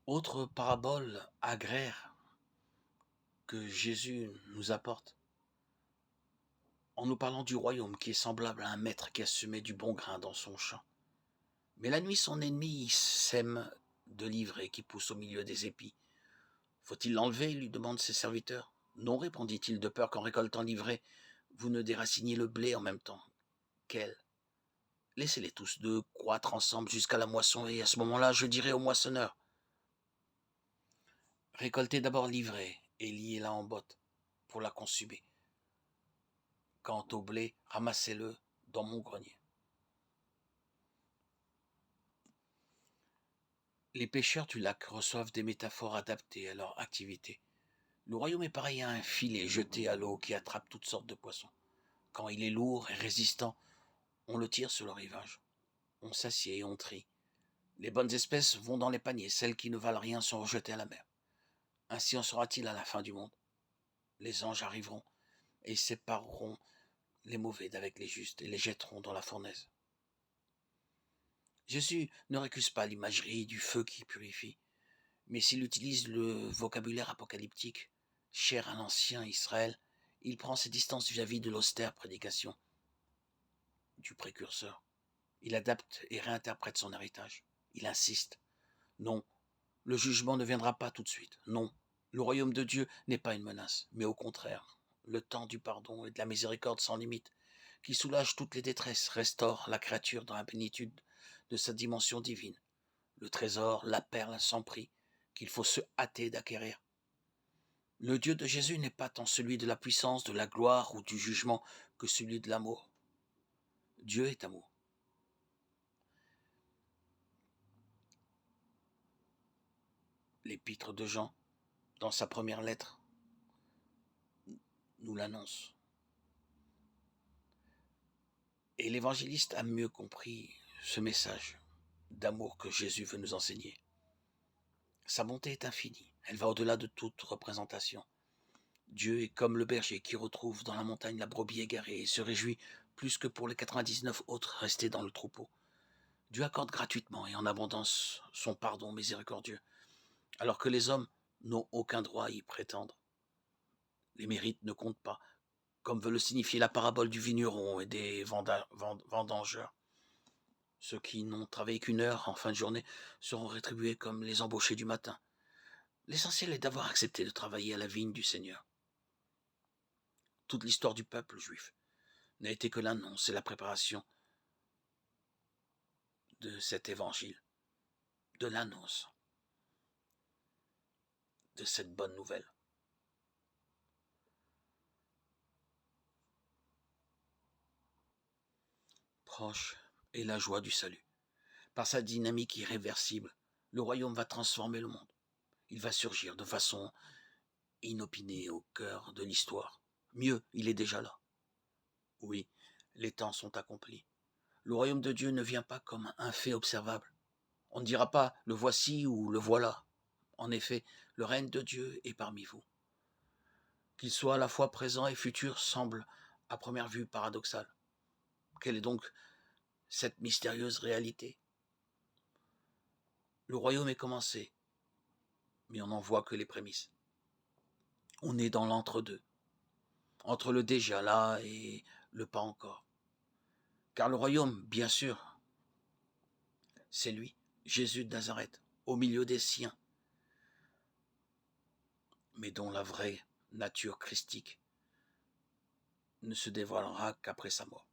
Autre parabole agraire que Jésus nous apporte, en nous parlant du royaume qui est semblable à un maître qui a semé du bon grain dans son champ. Mais la nuit, son ennemi sème de l'ivraie qui pousse au milieu des épis. Faut-il l'enlever lui demandent ses serviteurs. Non, répondit-il, de peur qu'en récoltant l'ivraie, vous ne déraciniez le blé en même temps. Quel Laissez-les tous deux croître ensemble jusqu'à la moisson, et à ce moment-là, je dirai au moissonneur, récoltez d'abord l'ivraie et liez-la en botte pour la consumer. Quant au blé, ramassez-le dans mon grenier. Les pêcheurs du lac reçoivent des métaphores adaptées à leur activité. Le royaume est pareil à un filet jeté à l'eau qui attrape toutes sortes de poissons. Quand il est lourd et résistant, on le tire sur le rivage. On s'assied et on trie. Les bonnes espèces vont dans les paniers, celles qui ne valent rien sont rejetées à la mer. Ainsi en sera-t-il à la fin du monde. Les anges arriveront et sépareront les mauvais d'avec les justes et les jetteront dans la fournaise. Jésus ne récuse pas l'imagerie du feu qui purifie, mais s'il utilise le vocabulaire apocalyptique, cher à l'ancien Israël, il prend ses distances vis-à-vis de l'austère prédication du précurseur. Il adapte et réinterprète son héritage. Il insiste. Non, le jugement ne viendra pas tout de suite. Non, le royaume de Dieu n'est pas une menace, mais au contraire, le temps du pardon et de la miséricorde sans limite, qui soulage toutes les détresses, restaure la créature dans la plénitude de sa dimension divine, le trésor, la perle sans prix, qu'il faut se hâter d'acquérir. Le Dieu de Jésus n'est pas tant celui de la puissance, de la gloire ou du jugement que celui de l'amour. Dieu est amour. L'épître de Jean, dans sa première lettre, nous l'annonce. Et l'évangéliste a mieux compris ce message d'amour que Jésus veut nous enseigner. Sa bonté est infinie, elle va au-delà de toute représentation. Dieu est comme le berger qui retrouve dans la montagne la brebis égarée et se réjouit plus que pour les 99 autres restés dans le troupeau. Dieu accorde gratuitement et en abondance son pardon miséricordieux, alors que les hommes n'ont aucun droit à y prétendre. Les mérites ne comptent pas, comme veut le signifier la parabole du vigneron et des vendangeurs. Ceux qui n'ont travaillé qu'une heure en fin de journée seront rétribués comme les embauchés du matin. L'essentiel est d'avoir accepté de travailler à la vigne du Seigneur. Toute l'histoire du peuple juif n'a été que l'annonce et la préparation de cet évangile, de l'annonce de cette bonne nouvelle. Proche est la joie du salut. Par sa dynamique irréversible, le royaume va transformer le monde. Il va surgir de façon inopinée au cœur de l'histoire. Mieux, il est déjà là. Oui, les temps sont accomplis. Le royaume de Dieu ne vient pas comme un fait observable. On ne dira pas le voici ou le voilà. En effet, le règne de Dieu est parmi vous. Qu'il soit à la fois présent et futur semble à première vue paradoxal. Quelle est donc cette mystérieuse réalité? Le royaume est commencé, mais on n'en voit que les prémices. On est dans l'entre-deux, entre le déjà là et le pas encore. Car le royaume, bien sûr, c'est lui, Jésus de Nazareth, au milieu des siens, mais dont la vraie nature christique ne se dévoilera qu'après sa mort.